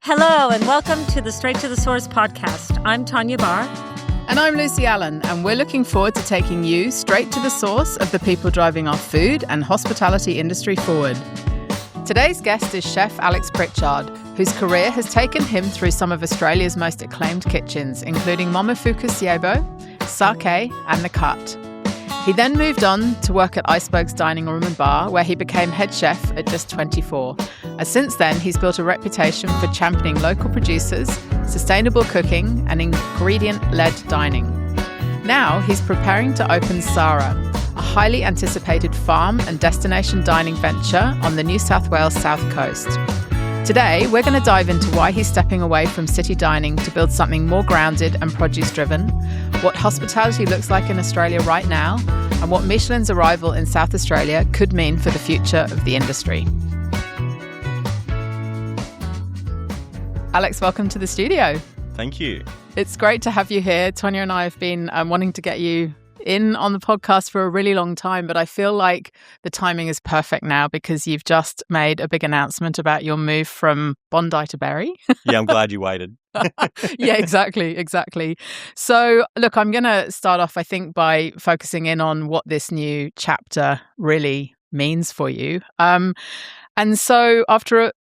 Hello and welcome to the Straight to the Source podcast. I'm Tanya Barr. And I'm Lucy Allon, and we're looking forward to taking you straight to the source of the people driving our food and hospitality industry forward. Today's guest is Chef Alex Prichard, whose career has taken him through some of Australia's most acclaimed kitchens, including Momofuku Seiobo, Sake and The Cut. He then moved on to work at Icebergs Dining Room and Bar, where he became head chef at just 24. And since then, he's built a reputation for championing local producers, sustainable cooking, and ingredient-led dining. Now, he's preparing to open Sara, a highly anticipated farm and destination dining venture on the New South Wales South Coast. Today, we're going to dive into why he's stepping away from city dining to build something more grounded and produce-driven, what hospitality looks like in Australia right now, and what Michelin's arrival in South Australia could mean for the future of the industry. Alex, welcome to the studio. Thank you. It's great to have you here. Tonya and I have been wanting to get you in on the podcast for a really long time, but I feel like the timing is perfect now because you've just made a big announcement about your move from Bondi to Berry. Yeah, I'm glad you waited. Yeah, exactly. So, look, I'm going to start off, I think, by focusing in on what this new chapter really means for you. And so after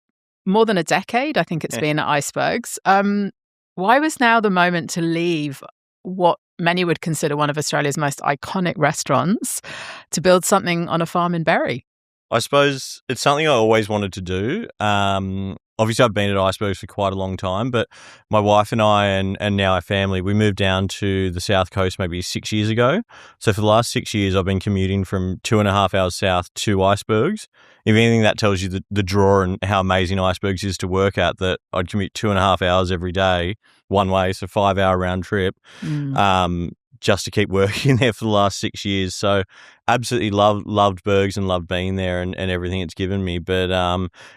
more than a decade, I think it's been at Icebergs, why was now the moment to leave what many would consider one of Australia's most iconic restaurants to build something on a farm in Berry? I suppose it's something I always wanted to do. Obviously, I've been at Icebergs for quite a long time, but my wife and I and now our family, we moved down to the South Coast maybe 6 years ago. So for the last 6 years, I've been commuting from 2.5 hours south to Icebergs. If anything, that tells you the draw and how amazing Icebergs is to work at, that I'd commute 2.5 hours every day one way, so 5-hour round trip, just to keep working there for the last 6 years. So absolutely loved Bergs and loved being there and everything it's given me. But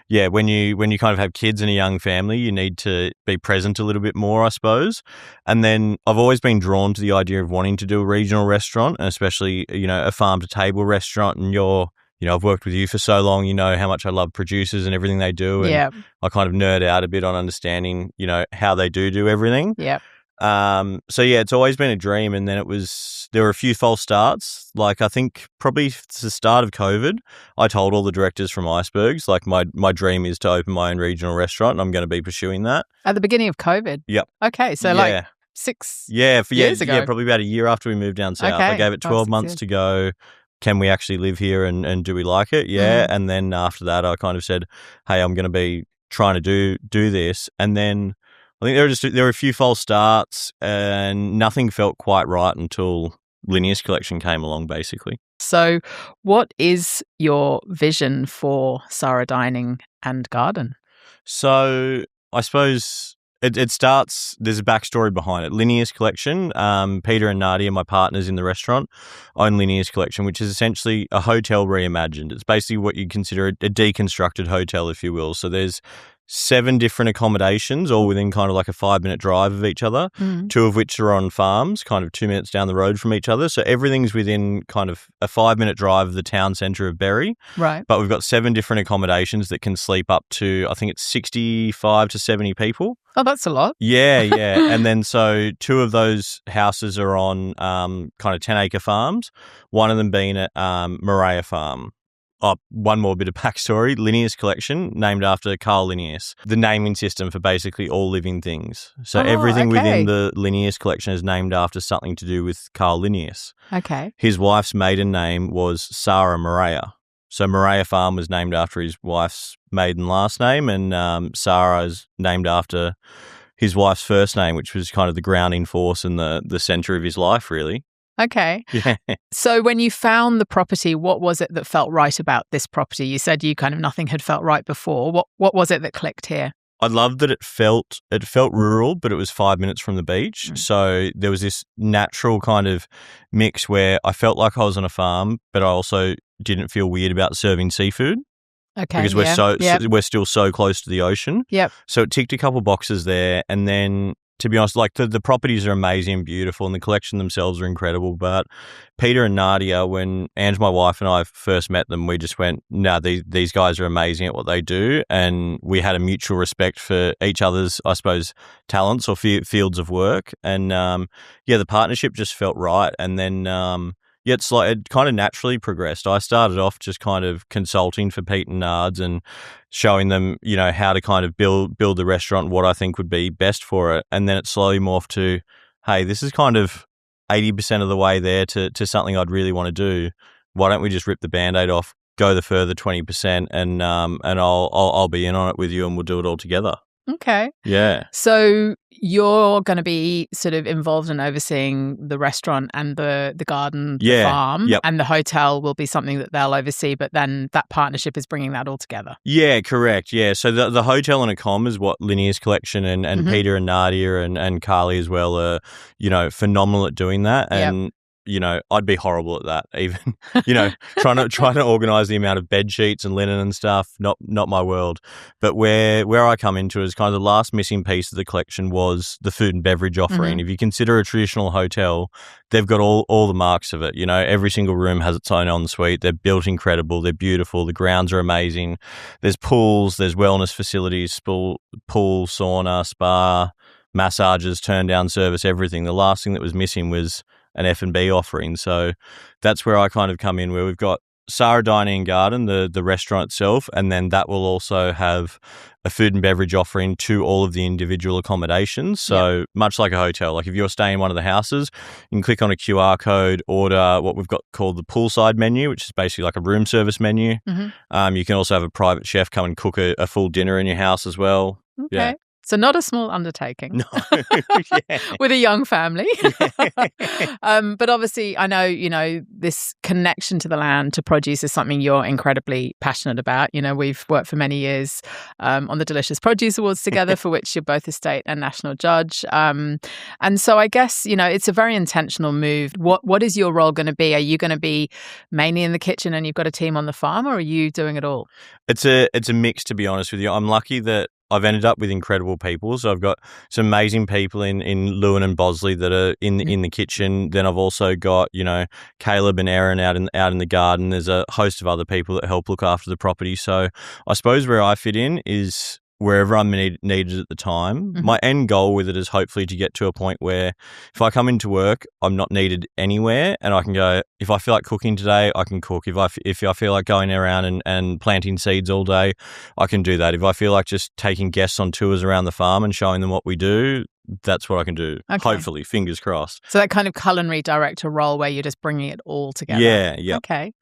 yeah, when you kind of have kids and a young family, you need to be present a little bit more, I suppose. And then I've always been drawn to the idea of wanting to do a regional restaurant, and especially, a farm to table restaurant. And I've worked with you for so long, you know how much I love producers and everything they do. And I kind of nerd out a bit on understanding, how they do everything. Yeah. So yeah, it's always been a dream. And then there were a few false starts. Like, I think probably it's the start of COVID, I told all the directors from Icebergs, like, my dream is to open my own regional restaurant and I'm going to be pursuing that. At the beginning of COVID? Yep. Okay. So like 6 years ago? Yeah, probably about a year after we moved down south. Okay. I gave it 12 months to go. Can we actually live here and do we like it? Yeah. Mm-hmm. And then after that, I kind of said, hey, I'm going to be trying to do this. And then I think there were a few false starts and nothing felt quite right until Linnaeus Collection came along, basically. So what is your vision for Sara Dining and Garden? So I suppose it starts, there's a backstory behind it. Linnaeus Collection, Peter and Nadia, my partners in the restaurant, own Linnaeus Collection, which is essentially a hotel reimagined. It's basically what you'd consider a deconstructed hotel, if you will. So there's 7 different accommodations, all within kind of like a 5-minute drive of each other, 2 of which are on farms, kind of 2 minutes down the road from each other. So everything's within kind of a 5-minute drive of the town centre of Berry. Right. But we've got 7 different accommodations that can sleep up to, I think it's 65 to 70 people. Oh, that's a lot. Yeah. And then so 2 of those houses are on kind of 10-acre farms, one of them being at Morea Farm. Oh, one more bit of backstory. Linnaeus Collection, named after Carl Linnaeus, the naming system for basically all living things. So everything within the Linnaeus Collection is named after something to do with Carl Linnaeus. Okay. His wife's maiden name was Sara Morea. So Morea Farm was named after his wife's maiden last name, and Sara is named after his wife's first name, which was kind of the grounding force and the centre of his life, really. Okay. Yeah. So when you found the property, what was it that felt right about this property? You said you kind of nothing had felt right before. What was it that clicked here? I loved that it felt rural, but it was 5 minutes from the beach. So there was this natural kind of mix where I felt like I was on a farm, but I also didn't feel weird about serving seafood. Okay. Because we're still so close to the ocean. Yep. So it ticked a couple boxes there, and then to be honest, like the properties are amazing and beautiful, and the collection themselves are incredible. But Peter and Nadia, when Ange, my wife, and I first met them, we just went, no, these guys are amazing at what they do. And we had a mutual respect for each other's, I suppose, talents or fields of work. And the partnership just felt right. And then it's like it kind of naturally progressed. I started off just kind of consulting for Pete and Nards and showing them, how to kind of build the restaurant, what I think would be best for it. And then it slowly morphed to, hey, this is kind of 80% of the way there to something I'd really want to do. Why don't we just rip the Band-Aid off, go the further 20%, and I'll be in on it with you, and we'll do it all together. Okay. Yeah. So you're going to be sort of involved in overseeing the restaurant and the garden, the farm, and the hotel will be something that they'll oversee, but then that partnership is bringing that all together. Yeah, correct. Yeah. So the hotel and accom is what Linnaeus Collection and Peter and Nadia and Carly as well are, phenomenal at doing that. And I'd be horrible at that. Even, trying to organise the amount of bed sheets and linen and stuff, not my world. But where I come into is kind of the last missing piece of the collection was the food and beverage offering. If you consider a traditional hotel, they've got all the marks of it. Every single room has its own ensuite. They're built incredible. They're beautiful. The grounds are amazing. There's pools. There's wellness facilities, pool, sauna, spa, massages, turn down service, everything. The last thing that was missing was an F&B offering. So that's where I kind of come in, where we've got Sara Dining Garden, the restaurant itself, and then that will also have a food and beverage offering to all of the individual accommodations. So much like a hotel, like if you're staying in one of the houses, you can click on a QR code, order what we've got called the poolside menu, which is basically like a room service menu. You can also have a private chef come and cook a full dinner in your house as well. Okay. Yeah. So not a small undertaking. No. With a young family. But obviously, I know, this connection to the land, to produce is something you're incredibly passionate about. We've worked for many years on the Delicious Produce Awards together, for which you're both a state and national judge. And so I guess, it's a very intentional move. What is your role going to be? Are you going to be mainly in the kitchen and you've got a team on the farm, or are you doing it all? It's a mix, to be honest with you. I'm lucky that I've ended up with incredible people. So I've got some amazing people in Lewin and Bosley that are in the kitchen. Then I've also got, Caleb and Aaron out in the garden. There's a host of other people that help look after the property. So I suppose where I fit in is wherever I'm needed at the time. My end goal with it is hopefully to get to a point where if I come into work, I'm not needed anywhere, and I can go, if I feel like cooking today, I can cook. If I feel like going around and planting seeds all day, I can do that. If I feel like just taking guests on tours around the farm and showing them what we do, that's what I can do. Okay. Hopefully, fingers crossed. So that kind of culinary director role where you're just bringing it all together. Yeah. Okay.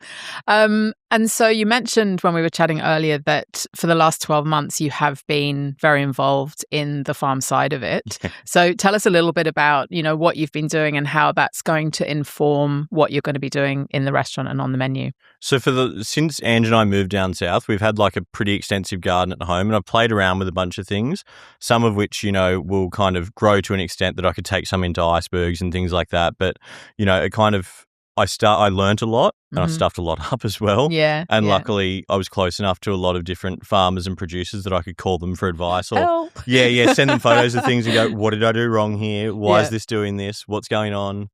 And so you mentioned when we were chatting earlier that for the last 12 months you have been very involved in the farm side of it. So tell us a little bit about, what you've been doing and how that's going to inform what you're going to be doing in the restaurant and on the menu. So since Ange and I moved down south, we've had like a pretty extensive garden at home, and I've played around with a bunch of things, some of which, will kind of grow to an extent that I could take some into icebergs and things like that. But, it kind of, I learnt a lot, and I stuffed a lot up as well. Yeah. And luckily I was close enough to a lot of different farmers and producers that I could call them for advice or help. Send them photos of things and go, what did I do wrong here? Why is this doing this? What's going on?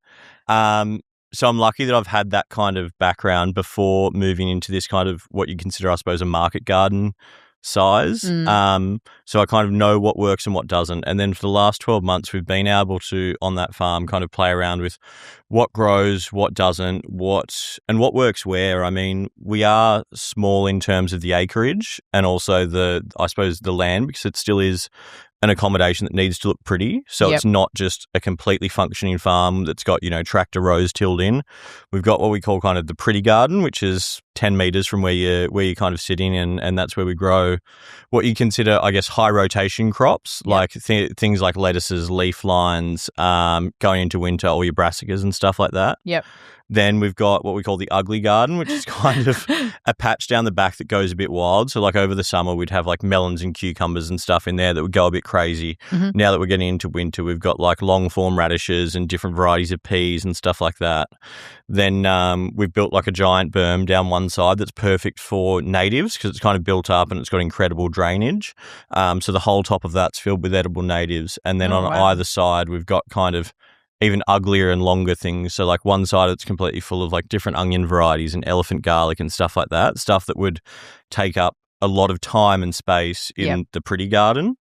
So I'm lucky that I've had that kind of background before moving into this kind of what you consider, I suppose, a market garden size. So I kind of know what works and what doesn't. And then for the last 12 months, we've been able to, on that farm, kind of play around with what grows, what doesn't, what works where. I mean, we are small in terms of the acreage and also the land, because it still is an accommodation that needs to look pretty. So it's not just a completely functioning farm that's got, tractor rows tilled in. We've got what we call kind of the pretty garden, which is 10 meters from where you're kind of sitting, and that's where we grow what you consider, I guess, high rotation crops, like things like lettuces, leaf lines, going into winter, all your brassicas and stuff like that. Yep. Then we've got what we call the ugly garden, which is kind of a patch down the back that goes a bit wild. So like over the summer, we'd have like melons and cucumbers and stuff in there that would go a bit crazy. Now that we're getting into winter, we've got like long form radishes and different varieties of peas and stuff like that. Then we've built like a giant berm down one one side that's perfect for natives because it's kind of built up and it's got incredible drainage. So the whole top of that's filled with edible natives. And then on either side, we've got kind of even uglier and longer things. So like one side, it's completely full of like different onion varieties and elephant garlic and stuff like that, stuff that would take up a lot of time and space in the pretty garden.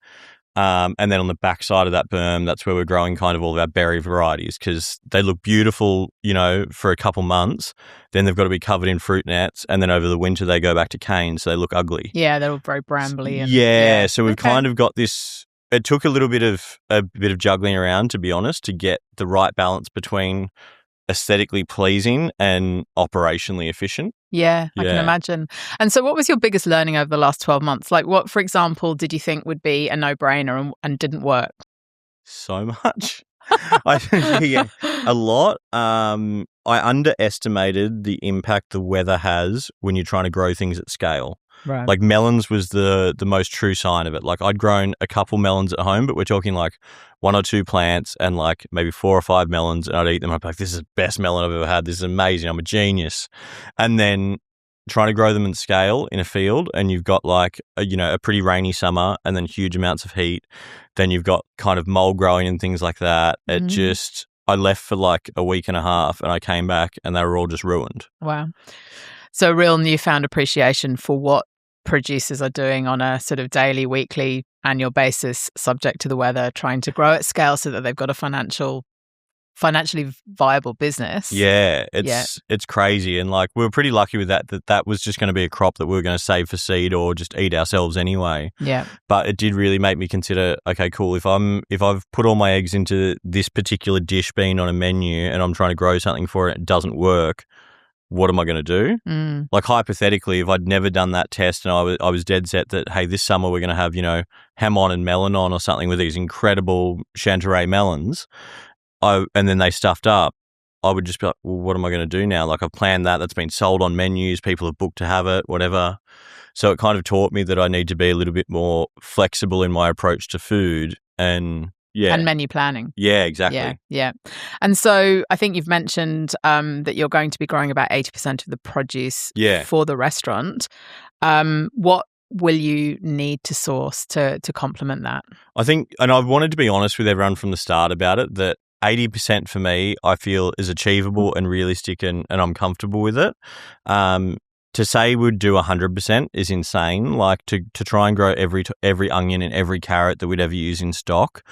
And then on the back side of that berm, that's where we're growing kind of all of our berry varieties because they look beautiful, for a couple months. Then they've got to be covered in fruit nets. And then over the winter, they go back to cane, so they look ugly. Yeah, they're all very brambly. So we've kind of got this. It took a bit of juggling around, to be honest, to get the right balance between aesthetically pleasing and operationally efficient. Yeah, I can imagine. And so what was your biggest learning over the last 12 months? Like what, for example, did you think would be a no-brainer and didn't work? So much. A lot. I underestimated the impact the weather has when you're trying to grow things at scale. Right. Like melons was the most true sign of it. Like I'd grown a couple melons at home, but we're talking like 1 or 2 plants and like maybe 4 or 5 melons, and I'd eat them. I'd be like, this is the best melon I've ever had. This is amazing. I'm a genius. And then trying to grow them in scale in a field, and you've got like a pretty rainy summer and then huge amounts of heat. Then you've got kind of mold growing and things like that. I left for like a week and a half and I came back and they were all just ruined. Wow. So a real newfound appreciation for what producers are doing on a sort of daily, weekly, annual basis, subject to the weather, trying to grow at scale so that they've got a financially viable business. Yeah, it's crazy. And like we were pretty lucky with that was just going to be a crop that we were going to save for seed or just eat ourselves anyway. Yeah. But it did really make me consider, okay, cool, if I've put all my eggs into this particular dish being on a menu and I'm trying to grow something for it, it doesn't work. What am I going to do? Like hypothetically, if I'd never done that test and I was dead set that, hey, this summer we're going to have, Hamon and Melanon or something with these incredible Chanteray melons, and then they stuffed up, I would just be like, well, what am I going to do now? Like I've planned that's been sold on menus, people have booked to have it, whatever. So it kind of taught me that I need to be a little bit more flexible in my approach to food and menu planning. Yeah, exactly. Yeah. And so I think you've mentioned that you're going to be growing about 80% of the produce for the restaurant. What will you need to source to complement that? I think, and I've wanted to be honest with everyone from the start about it, that 80% for me, I feel is achievable and realistic and I'm comfortable with it. To say we'd do 100% is insane. Like to try and grow every onion and every carrot that we'd ever use in stock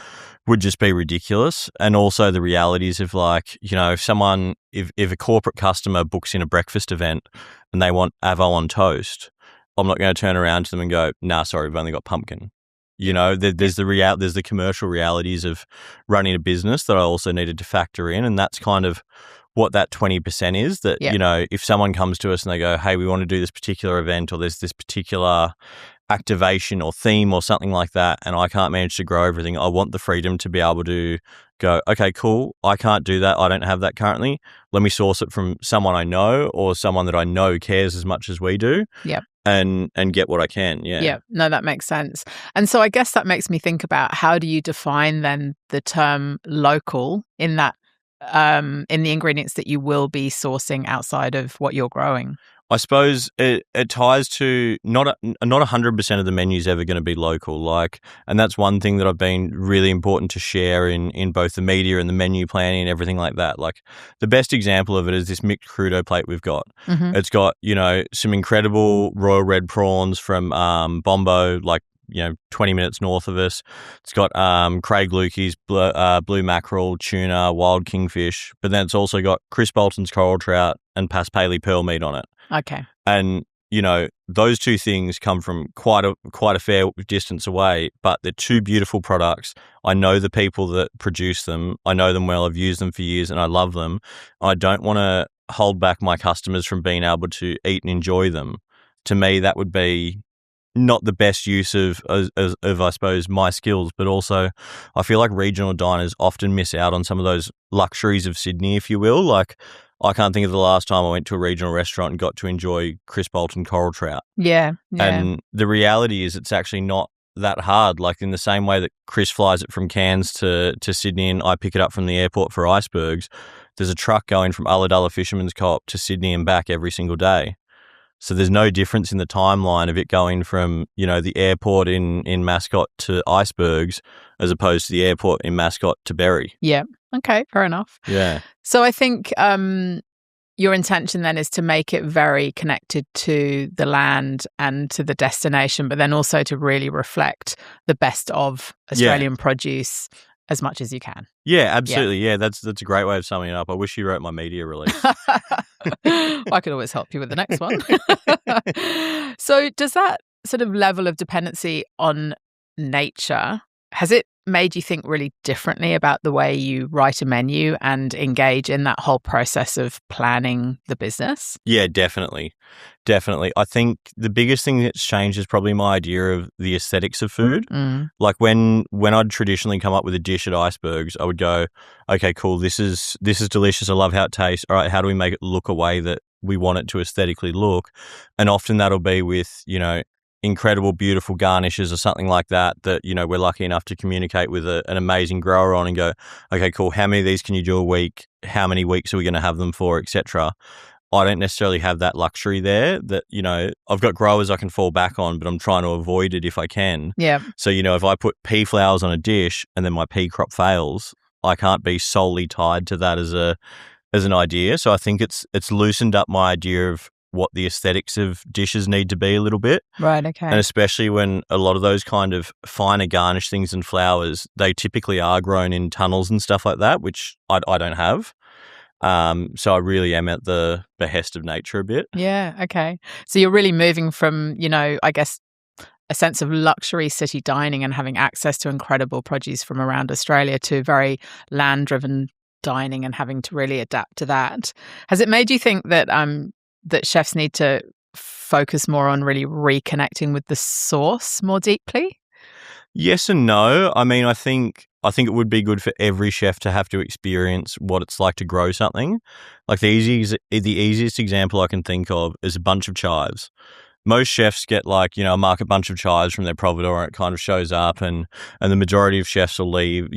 would just be ridiculous. And also the realities of like, if a corporate customer books in a breakfast event and they want avo on toast, I'm not going to turn around to them and go, nah, sorry, we've only got pumpkin. There's the commercial realities of running a business that I also needed to factor in. And that's kind of what that 20% is that, if someone comes to us and they go, hey, we want to do this particular event or there's this particular activation or theme or something like that and I can't manage to grow everything, I want the freedom to be able to go, okay, cool, I can't do that. I don't have that currently. Let me source it from someone I know or someone that I know cares as much as we do. Yeah. And get what I can. Yeah. Yeah. No, that makes sense. And so I guess that makes me think about how do you define then the term local in that in the ingredients that you will be sourcing outside of what you're growing? I suppose it ties to not 100% of the menu is ever going to be local, and that's one thing that I've been really important to share in both the media and the menu planning and everything like that. Like the best example of it is this mixed crudo plate we've got. Mm-hmm. It's got some incredible royal red prawns from Bombo, 20 minutes north of us. It's got Craig Lukey's blue mackerel, tuna, wild kingfish, but then it's also got Chris Bolton's coral trout and Pas Paley pearl meat on it. Okay. And those two things come from quite a fair distance away, but they're two beautiful products. I know the people that produce them. I know them well. I've used them for years and I love them. I don't want to hold back my customers from being able to eat and enjoy them. To me, that would be not the best use of I suppose, my skills, but also I feel like regional diners often miss out on some of those luxuries of Sydney, if you will. Like I can't think of the last time I went to a regional restaurant and got to enjoy Chris Bolton coral trout. Yeah. And the reality is it's actually not that hard. Like in the same way that Chris flies it from Cairns to Sydney and I pick it up from the airport for Icebergs, there's a truck going from Ulladulla Fisherman's Co-op to Sydney and back every single day. So there's no difference in the timeline of it going from, the airport in Mascot to Icebergs as opposed to the airport in Mascot to Berry. Yeah. Okay, fair enough. Yeah. So I think your intention then is to make it very connected to the land and to the destination, but then also to really reflect the best of Australian produce as much as you can. Yeah, absolutely. Yeah, that's a great way of summing it up. I wish you wrote my media release. I could always help you with the next one. So does that sort of level of dependency on nature, has it made you think really differently about the way you write a menu and engage in that whole process of planning the business? Yeah, definitely. I think the biggest thing that's changed is probably my idea of the aesthetics of food. Like when I'd traditionally come up with a dish at Icebergs, I would go, okay, cool, this is delicious. I love how it tastes. All right, how do we make it look a way that we want it to aesthetically look? And often that'll be with, incredible, beautiful garnishes or something like that, we're lucky enough to communicate with an amazing grower on and go, okay, cool, how many of these can you do a week? How many weeks are we going to have them for, etc. I don't necessarily have that luxury there that, I've got growers I can fall back on, but I'm trying to avoid it if I can. Yeah. So, if I put pea flowers on a dish and then my pea crop fails, I can't be solely tied to that as an idea. So I think it's loosened up my idea of what the aesthetics of dishes need to be a little bit. Right, okay. And especially when a lot of those kind of finer garnish things and flowers, they typically are grown in tunnels and stuff like that, which I don't have. So I really am at the behest of nature a bit. Yeah, okay. So you're really moving from, I guess, a sense of luxury city dining and having access to incredible produce from around Australia to very land-driven dining and having to really adapt to that. Has it made you think that that chefs need to focus more on really reconnecting with the source more deeply? Yes and no. I mean, I think it would be good for every chef to have to experience what it's like to grow something. Like the easiest example I can think of is a bunch of chives. Most chefs get a market bunch of chives from their providor and it kind of shows up and the majority of chefs will leave,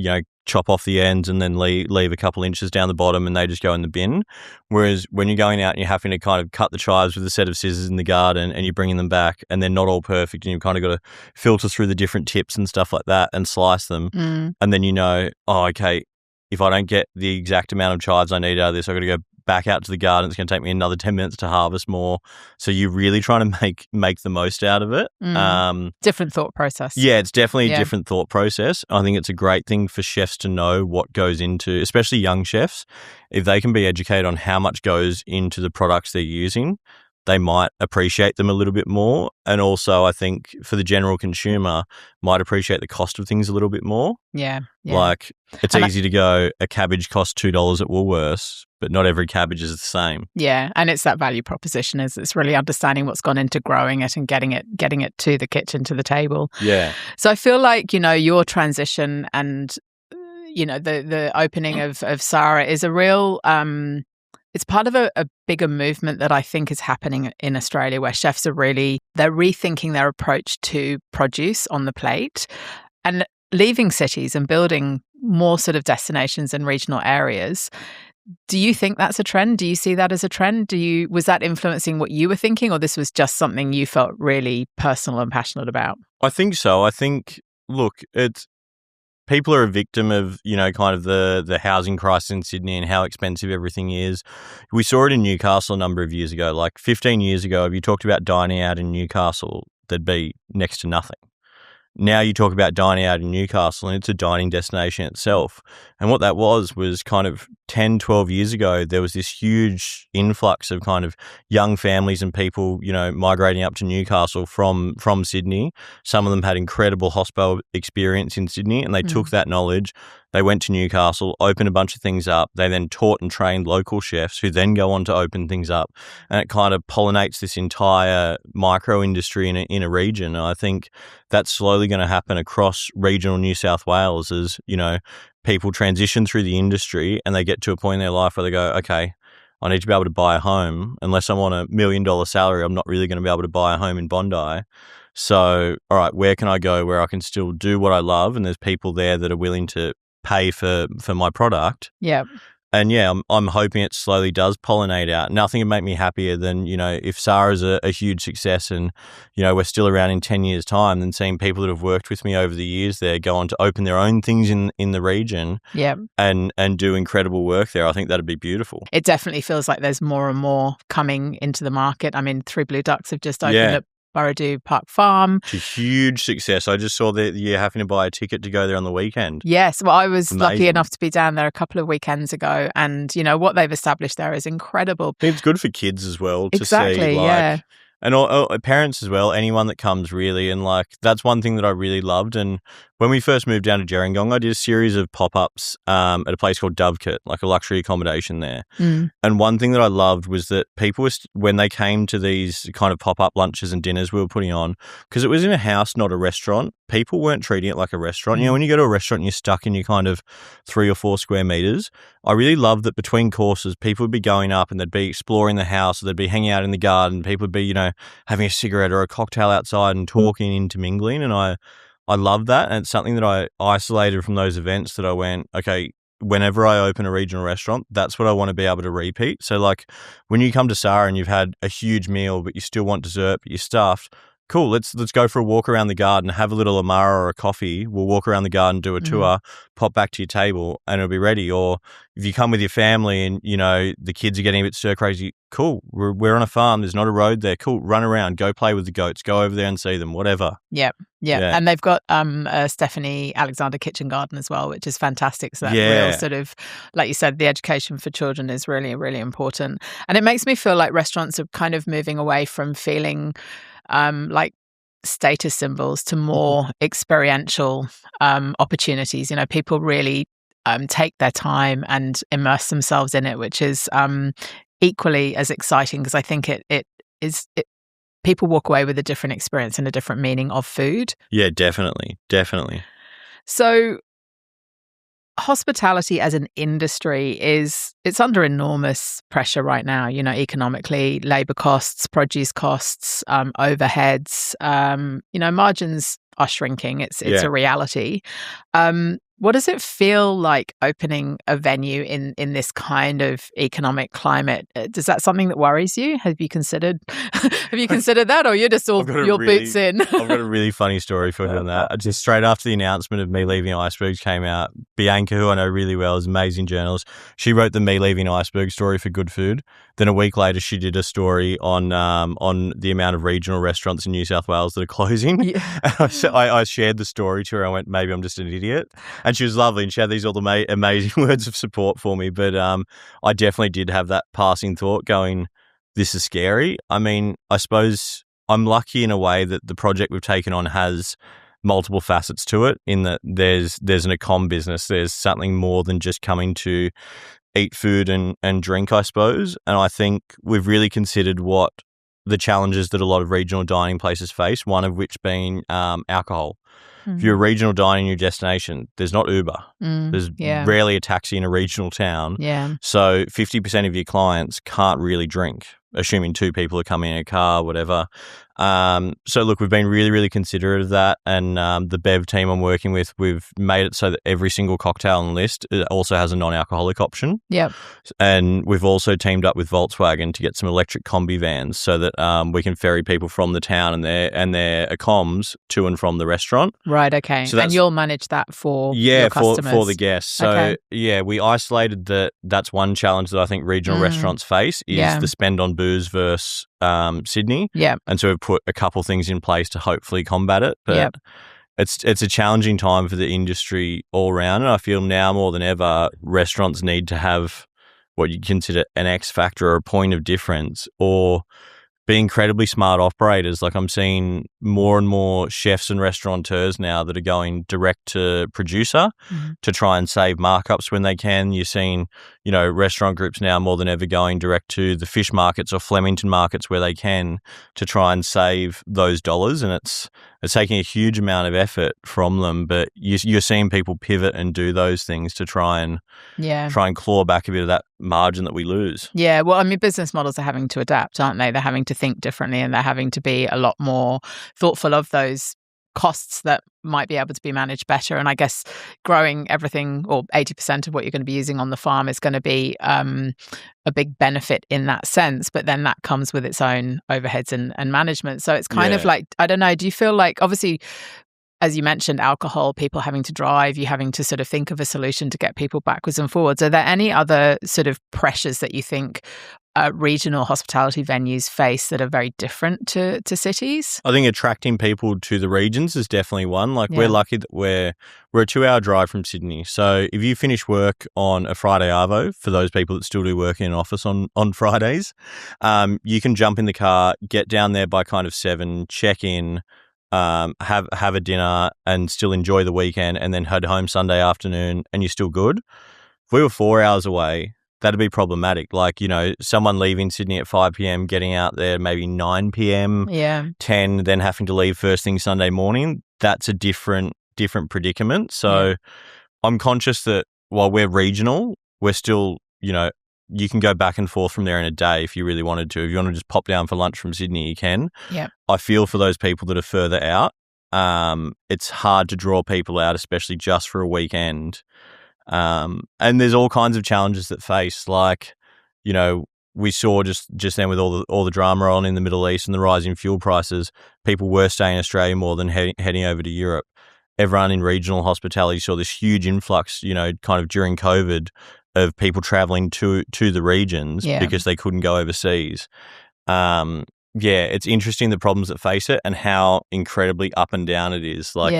chop off the ends and then leave a couple inches down the bottom and they just go in the bin. Whereas when you're going out and you're having to kind of cut the chives with a set of scissors in the garden and you're bringing them back and they're not all perfect and you've kind of got to filter through the different tips and stuff like that and slice them. And then okay, if I don't get the exact amount of chives I need out of this, I've got to go back out to the garden. It's going to take me another 10 minutes to harvest more. So you're really trying to make the most out of it. Different thought process. Yeah, it's definitely a different thought process. I think it's a great thing for chefs to know what goes into, especially young chefs, if they can be educated on how much goes into the products they're using, they might appreciate them a little bit more. And also, I think for the general consumer, might appreciate the cost of things a little bit more. Yeah. Like, it's easy to go, a cabbage costs $2 at Woolworths, but not every cabbage is the same. Yeah, and it's that value proposition, it's really understanding what's gone into growing it and getting it to the kitchen, to the table. Yeah. So I feel like, your transition and, the opening of Sara is a real... it's part of a bigger movement that I think is happening in Australia where chefs are they're rethinking their approach to produce on the plate and leaving cities and building more sort of destinations and regional areas. Do you think that's a trend? Do you see that as a trend? Was that influencing what you were thinking, or this was just something you felt really personal and passionate about? I think so. I think, look, people are a victim of, kind of the housing crisis in Sydney and how expensive everything is. We saw it in Newcastle a number of years ago. Like 15 years ago, if you talked about dining out in Newcastle, there'd be next to nothing. Now you talk about dining out in Newcastle and it's a dining destination itself. And what that was kind of 10, 12 years ago, there was this huge influx of kind of young families and people, migrating up to Newcastle from Sydney. Some of them had incredible hospital experience in Sydney and they took that knowledge. They went to Newcastle, opened a bunch of things up. They then taught and trained local chefs who then go on to open things up. And it kind of pollinates this entire micro industry in a region. And I think that's slowly going to happen across regional New South Wales as, people transition through the industry and they get to a point in their life where they go, okay, I need to be able to buy a home. Unless I'm on $1 million salary, I'm not really going to be able to buy a home in Bondi. So, all right, where can I go where I can still do what I love and there's people there that are willing to pay for my product? Yeah. yeah, I'm hoping it slowly does pollinate out. Nothing would make me happier than, if Sara's a huge success and, we're still around in 10 years' time, than seeing people that have worked with me over the years there go on to open their own things in the region and do incredible work there. I think that'd be beautiful. It definitely feels like there's more and more coming into the market. I mean, Three Blue Ducks have just opened at Burradoo Park Farm. It's a huge success. I just saw that you're having to buy a ticket to go there on the weekend. Yes. Well, I was lucky enough to be down there a couple of weekends ago, and, what they've established there is incredible. It's good for kids as well to exactly, see, and all parents as well, anyone that comes really. And that's one thing that I really loved. And when we first moved down to Gerringong, I did a series of pop-ups at a place called Dovecote, like a luxury accommodation there. And one thing that I loved was that people, when they came to these kind of pop-up lunches and dinners we were putting on, because it was in a house, not a restaurant, people weren't treating it like a restaurant. When you go to a restaurant and you're stuck in your kind of 3 or 4 square meters, I really loved that between courses, people would be going up and they'd be exploring the house, or they'd be hanging out in the garden. People would be, having a cigarette or a cocktail outside and talking, intermingling. And I love that. And it's something that I isolated from those events, that I went, okay, whenever I open a regional restaurant, that's what I want to be able to repeat. So when you come to Sara and you've had a huge meal, but you still want dessert, but you're stuffed, cool, let's go for a walk around the garden, have a little amara or a coffee. We'll walk around the garden, do a tour, pop back to your table, and it'll be ready. Or if you come with your family and, the kids are getting a bit stir crazy, cool, we're on a farm, there's not a road there, cool, run around, go play with the goats, go over there and see them, whatever. Yeah. And they've got a Stephanie Alexander kitchen garden as well, which is fantastic. So that real sort of, like you said, the education for children is really, really important. And it makes me feel like restaurants are kind of moving away from feeling like status symbols to more experiential opportunities. People really take their time and immerse themselves in it, which is equally as exciting, because I think it people walk away with a different experience and a different meaning of food. Yeah, definitely. So hospitality as an industry it's under enormous pressure right now, economically, labor costs, produce costs, overheads, margins are shrinking. It's a reality. What does it feel like opening a venue in this kind of economic climate? Is that something that worries you? Have you considered that, or you're just all boots in? I've got a really funny story for you on that. Just straight after the announcement of me leaving Icebergs came out, Bianca, who I know really well, is an amazing journalist. She wrote the me leaving Icebergs story for Good Food. Then a week later, she did a story on the amount of regional restaurants in New South Wales that are closing. Yeah. I shared the story to her. I went, maybe I'm just an idiot. And she was lovely, and she had these all the amazing words of support for me. But I definitely did have that passing thought going, this is scary. I mean, I suppose I'm lucky in a way that the project we've taken on has multiple facets to it, in that there's an e-com business. There's something more than just coming to eat food and drink, I suppose. And I think we've really considered what the challenges that a lot of regional dining places face, one of which being alcohol. If you're a regional dining in your destination, there's not Uber. There's rarely a taxi in a regional town. Yeah. So 50% of your clients can't really drink, assuming 2 people are coming in a car, whatever. So look, we've been really, really considerate of that. And the Bev team I'm working with, we've made it so that every single cocktail on the list also has a non-alcoholic option. Yep. And we've also teamed up with Volkswagen to get some electric combi vans so that we can ferry people from the town and their comms to and from the restaurant. Right, okay. So and you'll manage that for your customers? For the guests. So we isolated that's one challenge that I think regional restaurants face is the spend on booze versus Sydney. Yeah. And so we've put a couple things in place to hopefully combat it. But it's a challenging time for the industry all around. And I feel now more than ever, restaurants need to have what you consider an X factor or a point of difference, or be incredibly smart operators. Like, I'm seeing more and more chefs and restaurateurs now that are going direct to producer to try and save markups when they can. You're seeing, restaurant groups now more than ever going direct to the fish markets or Flemington markets where they can to try and save those dollars. And it's taking a huge amount of effort from them, but you're seeing people pivot and do those things to try and claw back a bit of that margin that we lose. Yeah, well, I mean, business models are having to adapt, aren't they? They're having to think differently, and they're having to be a lot more thoughtful of those costs that might be able to be managed better. And I guess growing everything, or 80% of what you're going to be using on the farm, is going to be a big benefit in that sense. But then that comes with its own overheads and management. So it's kind of like, I don't know, do you feel like, obviously, as you mentioned, alcohol, people having to drive, you having to sort of think of a solution to get people backwards and forwards. Are there any other sort of pressures that you think regional hospitality venues face that are very different to cities? I think attracting people to the regions is definitely one. Like we're lucky that we're a 2-hour drive from Sydney. So if you finish work on a Friday arvo, for those people that still do work in an office on Fridays, you can jump in the car, get down there by kind of 7, check in, have a dinner and still enjoy the weekend, and then head home Sunday afternoon and you're still good. If we were 4 hours away, that'd be problematic. Like, you know, someone leaving Sydney at 5 p.m, getting out there maybe 9 p.m, 10, then having to leave first thing Sunday morning, that's a different predicament. So I'm conscious that while we're regional, we're still, you know, you can go back and forth from there in a day if you really wanted to. If you want to just pop down for lunch from Sydney, you can. Yeah. I feel for those people that are further out. It's hard to draw people out, especially just for a weekend. And there's all kinds of challenges that face, like, you know, we saw just then with all the drama on in the Middle East and the rising fuel prices, people were staying in Australia more than heading over to Europe. Everyone in regional hospitality saw this huge influx, you know, kind of during COVID, of people traveling to the regions because they couldn't go overseas. It's interesting the problems that face it and how incredibly up and down it is. Like,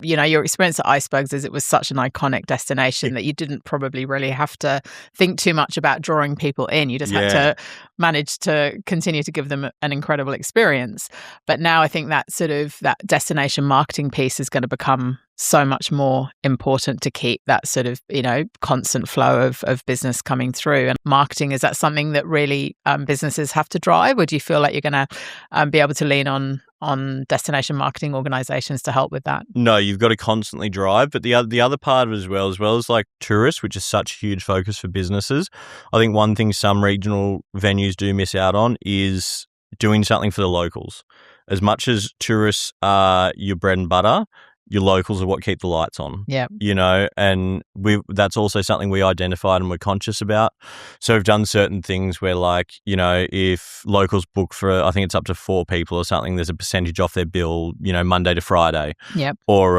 you know, your experience at Icebergs is it was such an iconic destination that you didn't probably really have to think too much about drawing people in. You just had to manage to continue to give them an incredible experience. But now I think that sort of that destination marketing piece is going to become so much more important to keep that sort of, you know, constant flow of business coming through. And marketing, is that something that really businesses have to drive, or do you feel like you're going to be able to lean on destination marketing organizations to help with that? No, you've got to constantly drive. But the other part of it as well as like tourists, which is such a huge focus for businesses, I think one thing some regional venues do miss out on is doing something for the locals. As much as tourists are your bread and butter, your locals are what keep the lights on. Yeah. You know, and that's also something we identified and we're conscious about. So we've done certain things where, like, you know, if locals book for, I think it's up to 4 people or something, there's a percentage off their bill, you know, Monday to Friday. Yep. Or,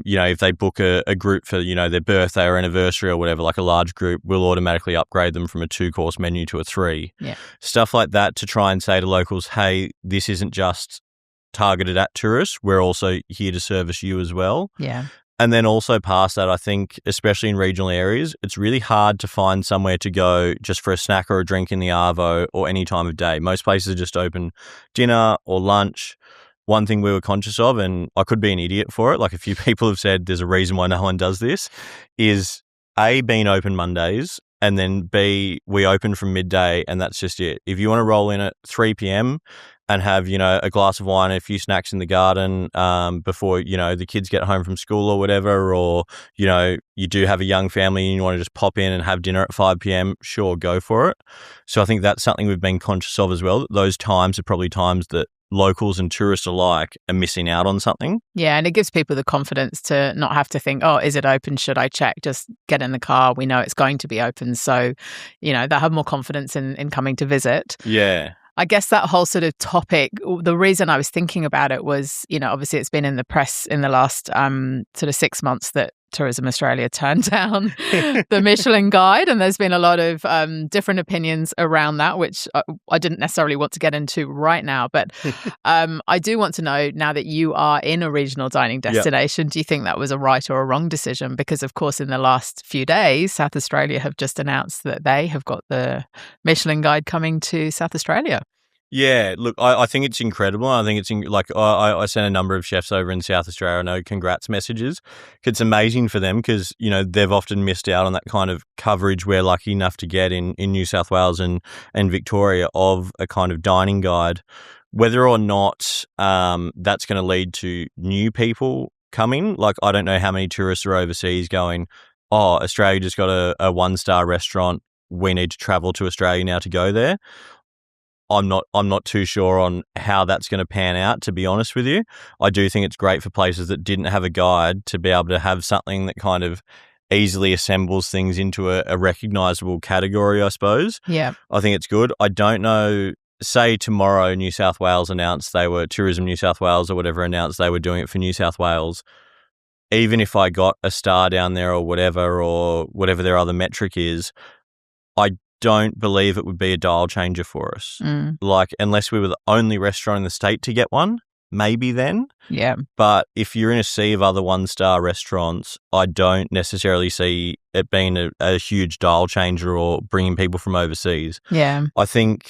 you know, if they book a group for, you know, their birthday or anniversary or whatever, like a large group, we'll automatically upgrade them from a 2-course menu to a 3. Yeah. Stuff like that to try and say to locals, hey, this isn't just targeted at tourists, we're also here to service you as well. Yeah. And then also past that, I think, especially in regional areas, it's really hard to find somewhere to go just for a snack or a drink in the arvo or any time of day. Most places are just open dinner or lunch. One thing we were conscious of, and I could be an idiot for it, like a few people have said there's a reason why no one does this, is A, being open Mondays, and then B, we open from midday and that's just it. If you want to roll in at 3 p.m, and have, you know, a glass of wine and a few snacks in the garden before, you know, the kids get home from school or whatever, or, you know, you do have a young family and you want to just pop in and have dinner at 5 p.m, sure, go for it. So I think that's something we've been conscious of as well, that those times are probably times that locals and tourists alike are missing out on something. Yeah, and it gives people the confidence to not have to think, oh, is it open? Should I check? Just get in the car. We know it's going to be open. So, you know, they'll have more confidence in coming to visit. Yeah. I guess that whole sort of topic, the reason I was thinking about it was, you know, obviously it's been in the press in the last sort of 6 months that Tourism Australia turned down the Michelin guide, and there's been a lot of different opinions around that, which I didn't necessarily want to get into right now. But I do want to know, now that you are in a regional dining destination, do you think that was a right or a wrong decision? Because, of course, in the last few days, South Australia have just announced that they have got the Michelin guide coming to South Australia. Yeah, look, I think it's incredible. I think it's I sent a number of chefs over in South Australia, I know, congrats messages. It's amazing for them because, you know, they've often missed out on that kind of coverage we're lucky enough to get in New South Wales and Victoria of a kind of dining guide. Whether or not that's going to lead to new people coming, like, I don't know how many tourists are overseas going, oh, Australia just got a 1-star restaurant, we need to travel to Australia now to go there. I'm not too sure on how that's going to pan out, to be honest with you. I do think it's great for places that didn't have a guide to be able to have something that kind of easily assembles things into a recognizable category, I suppose. Yeah. I think it's good. I don't know, say tomorrow New South Wales announced Tourism New South Wales or whatever announced they were doing it for New South Wales. Even if I got a star down there or whatever their other metric is, I don't believe it would be a dial changer for us. Like, unless we were the only restaurant in the state to get one, maybe then. Yeah. But if you're in a sea of other one-star restaurants, I don't necessarily see it being a huge dial changer or bringing people from overseas. Yeah. I think,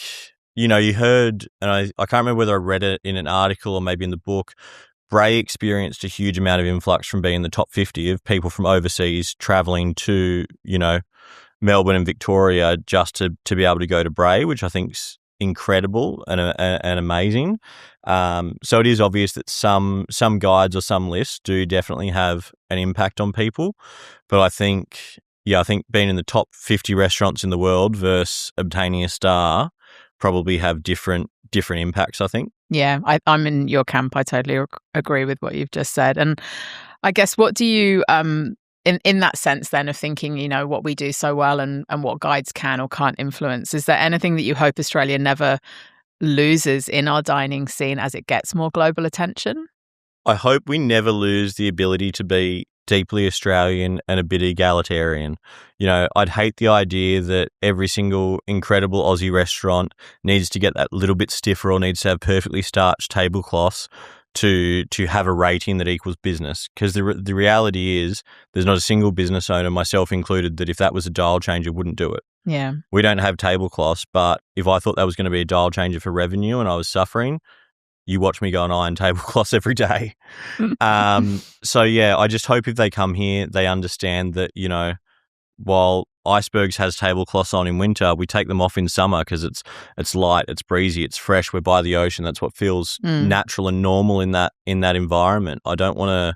you heard, and I can't remember whether I read it in an article or maybe in the book, Bray experienced a huge amount of influx from being in the top 50 of people from overseas travelling to, Melbourne and Victoria just to be able to go to Bray, which I think's incredible and amazing. So it is obvious that some guides or some lists do definitely have an impact on people. But I think being in the top 50 restaurants in the world versus obtaining a star probably have different impacts, I think. Yeah, I'm in your camp. I totally agree with what you've just said. And I guess what do you, in that sense then of thinking, what we do so well and what guides can or can't influence, is there anything that you hope Australia never loses in our dining scene as it gets more global attention? I hope we never lose the ability to be deeply Australian and a bit egalitarian. I'd hate the idea that every single incredible Aussie restaurant needs to get that little bit stiffer or needs to have perfectly starched tablecloths to have a rating that equals business. Because the reality is there's not a single business owner, myself included, that if that was a dial changer wouldn't do it. Yeah. We don't have tablecloths, but if I thought that was going to be a dial changer for revenue and I was suffering, you watch me go and iron tablecloths every day. So yeah, I just hope if they come here, they understand that, while Icebergs has tablecloths on in winter, we take them off in summer because it's light, it's breezy, it's fresh. We're by the ocean. That's what feels natural and normal in that environment. I don't want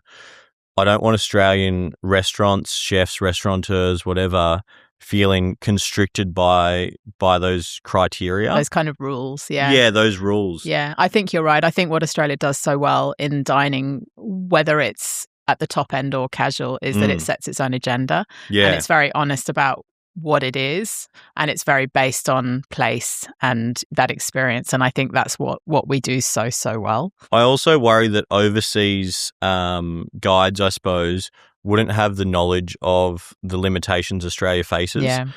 Australian restaurants, chefs, restaurateurs, whatever, feeling constricted by those criteria. Those kind of rules, yeah. Yeah, those rules. Yeah, I think you're right. I think what Australia does so well in dining, whether it's at the top end or casual, is that it sets its own agenda. Yeah. And it's very honest about what it is, and it's very based on place and that experience. And I think that's what we do so well. I also worry that overseas guides, I suppose, wouldn't have the knowledge of the limitations Australia faces. Yeah.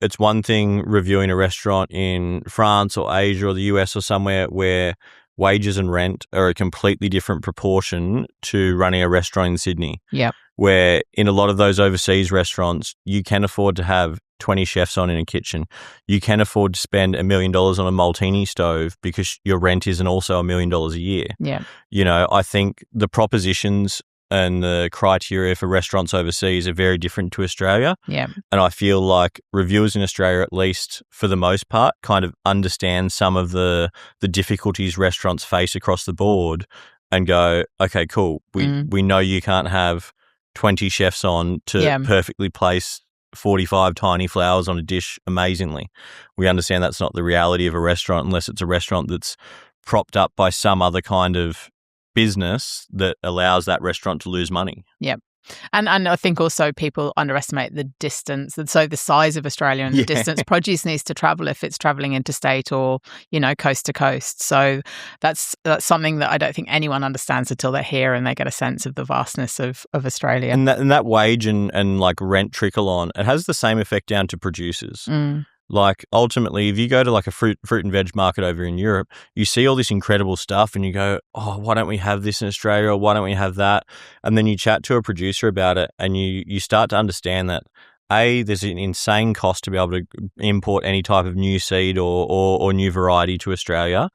It's one thing reviewing a restaurant in France or Asia or the US or somewhere where wages and rent are a completely different proportion to running a restaurant in Sydney. Yeah. Where in a lot of those overseas restaurants, you can afford to have 20 chefs on in a kitchen. You can afford to spend $1 million on a Maltini stove because your rent isn't also $1 million a year. Yeah. I think the propositions and the criteria for restaurants overseas are very different to Australia. Yeah. And I feel like reviewers in Australia, at least for the most part, kind of understand some of the difficulties restaurants face across the board and go, okay, cool. We know you can't have 20 chefs on to perfectly place 45 tiny flowers on a dish amazingly. We understand that's not the reality of a restaurant unless it's a restaurant that's propped up by some other kind of business that allows that restaurant to lose money. Yeah. And I think also people underestimate the distance. And so the size of Australia and the distance produce needs to travel if it's traveling interstate or, coast to coast. So that's something that I don't think anyone understands until they're here and they get a sense of the vastness of Australia. And that wage and like rent trickle on, it has the same effect down to producers. Like ultimately, if you go to like a fruit and veg market over in Europe, you see all this incredible stuff and you go, oh, why don't we have this in Australia? Or why don't we have that? And then you chat to a producer about it and you start to understand that there's an insane cost to be able to import any type of new seed or new variety to Australia.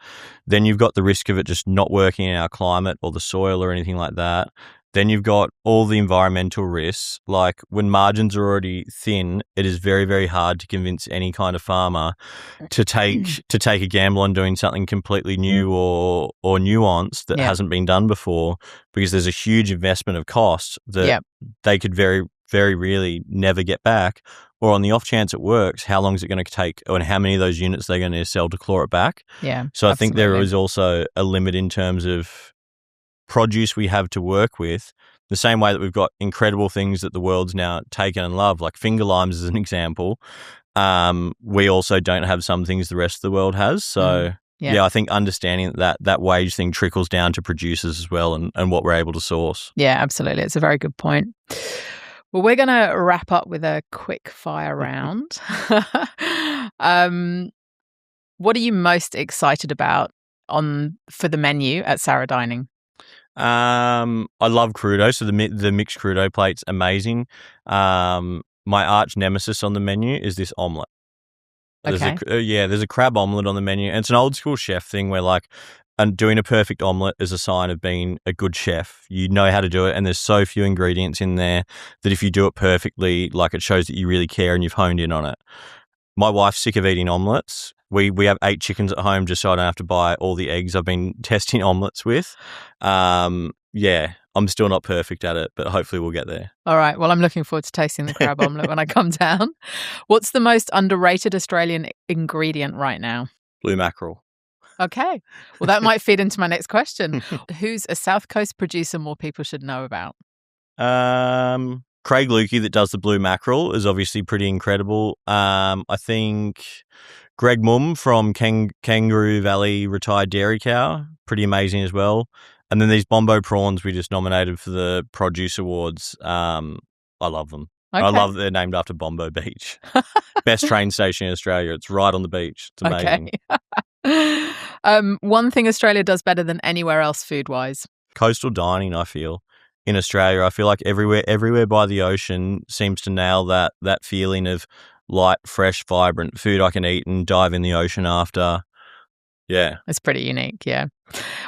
Then you've got the risk of it just not working in our climate or the soil or anything like that. Then you've got all the environmental risks. Like when margins are already thin, it is very, very hard to convince any kind of farmer to take a gamble on doing something completely new or nuanced that hasn't been done before, because there's a huge investment of cost that they could very very rarely never get back. Or on the off chance it works, how long is it going to take, and how many of those units they're going to sell to claw it back? Yeah. So I think there absolutely. is also a limit in terms of produce we have to work with, the same way that we've got incredible things that the world's now taken and loved, like finger limes as an example. We also don't have some things the rest of the world has. So yeah, I think understanding that wage thing trickles down to producers as well, and what we're able to source. Yeah, absolutely. It's a very good point. Well, we're going to wrap up with a quick fire round. What are you most excited about for the menu at Sara Dining? I love crudo, so the mixed crudo plate's amazing. My arch nemesis on the menu is this omelette. Okay. There's a crab omelette on the menu, and it's an old school chef thing where and doing a perfect omelette is a sign of being a good chef. You know how to do it, and there's so few ingredients in there that if you do it perfectly, it shows that you really care and you've honed in on it. My wife's sick of eating omelettes. We have 8 chickens at home just so I don't have to buy all the eggs I've been testing omelettes with. I'm still not perfect at it, but hopefully we'll get there. All right. Well, I'm looking forward to tasting the crab omelette when I come down. What's the most underrated Australian ingredient right now? Blue mackerel. Okay. Well, that might feed into my next question. Who's a South Coast producer more people should know about? Craig Lukey, that does the blue mackerel, is obviously pretty incredible. I think Greg Mumm from Kangaroo Valley Retired Dairy Cow, pretty amazing as well. And then these Bombo prawns we just nominated for the Produce Awards. I love them. Okay. I love that they're named after Bombo Beach. Best train station in Australia. It's right on the beach. It's amazing. Okay. One thing Australia does better than anywhere else food-wise? Coastal dining, I feel. In Australia, I feel like everywhere by the ocean seems to nail that feeling of light, fresh, vibrant food I can eat and dive in the ocean after. Yeah. It's pretty unique, yeah.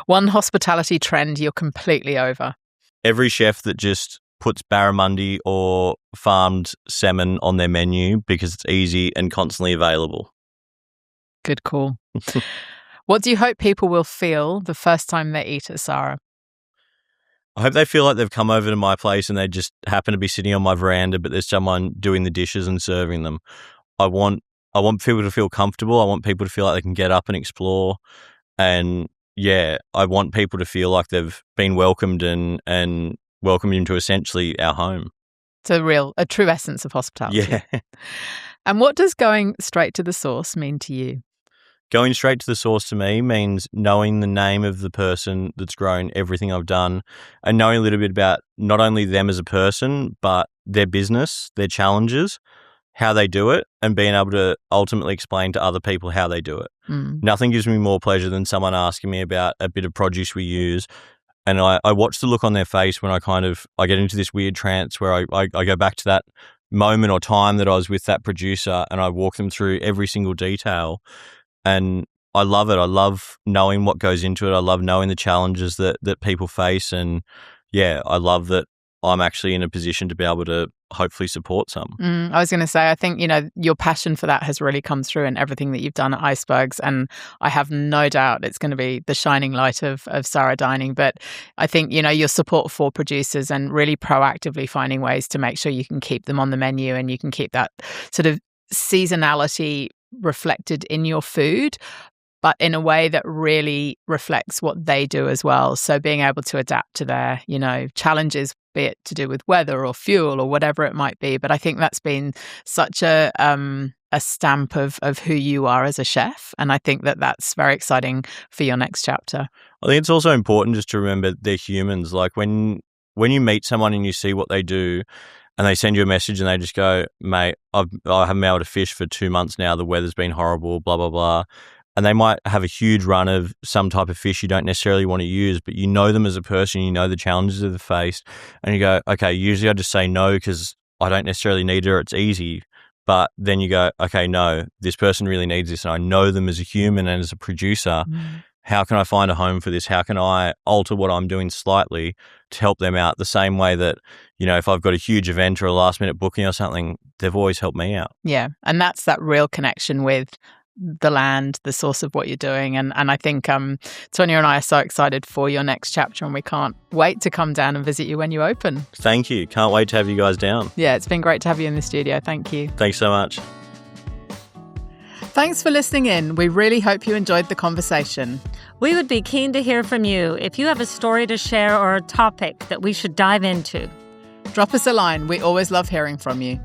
One hospitality trend you're completely over? Every chef that just puts barramundi or farmed salmon on their menu because it's easy and constantly available. Good call. What do you hope people will feel the first time they eat at Sara? I hope they feel like they've come over to my place and they just happen to be sitting on my veranda, but there's someone doing the dishes and serving them. I want people to feel comfortable. I want people to feel like they can get up and explore. And yeah, I want people to feel like they've been welcomed and welcomed into essentially our home. It's a true essence of hospitality. Yeah. And what does going straight to the source mean to you? Going straight to the source to me means knowing the name of the person that's grown everything I've done, and knowing a little bit about not only them as a person, but their business, their challenges, how they do it, and being able to ultimately explain to other people how they do it. Nothing gives me more pleasure than someone asking me about a bit of produce we use, and I watch the look on their face when I get into this weird trance where I go back to that moment or time that I was with that producer and I walk them through every single detail. And I love it. I love knowing what goes into it. I love knowing the challenges that people face. And yeah, I love that I'm actually in a position to be able to hopefully support some. I was going to say, I think, your passion for that has really come through in everything that you've done at Icebergs. And I have no doubt it's going to be the shining light of Sara Dining. But I think, your support for producers and really proactively finding ways to make sure you can keep them on the menu and you can keep that sort of seasonality reflected in your food, but in a way that really reflects what they do as well. So being able to adapt to their, challenges, be it to do with weather or fuel or whatever it might be. But I think that's been such a stamp of who you are as a chef. And I think that that's very exciting for your next chapter. I think it's also important just to remember they're humans. Like when you meet someone and you see what they do, and they send you a message and they just go, mate, I haven't been able to fish for 2 months now. The weather's been horrible, blah, blah, blah. And they might have a huge run of some type of fish you don't necessarily want to use, but you know them as a person, you know the challenges they've faced. And you go, okay, usually I just say no because I don't necessarily need it or it's easy. But then you go, okay, no, this person really needs this. And I know them as a human and as a producer. How can I find a home for this? How can I alter what I'm doing slightly to help them out the same way that, if I've got a huge event or a last minute booking or something, they've always helped me out. Yeah. And that's that real connection with the land, the source of what you're doing. And I think Tonya and I are so excited for your next chapter, and we can't wait to come down and visit you when you open. Thank you. Can't wait to have you guys down. Yeah, it's been great to have you in the studio. Thank you. Thanks so much. Thanks for listening in. We really hope you enjoyed the conversation. We would be keen to hear from you if you have a story to share or a topic that we should dive into. Drop us a line. We always love hearing from you.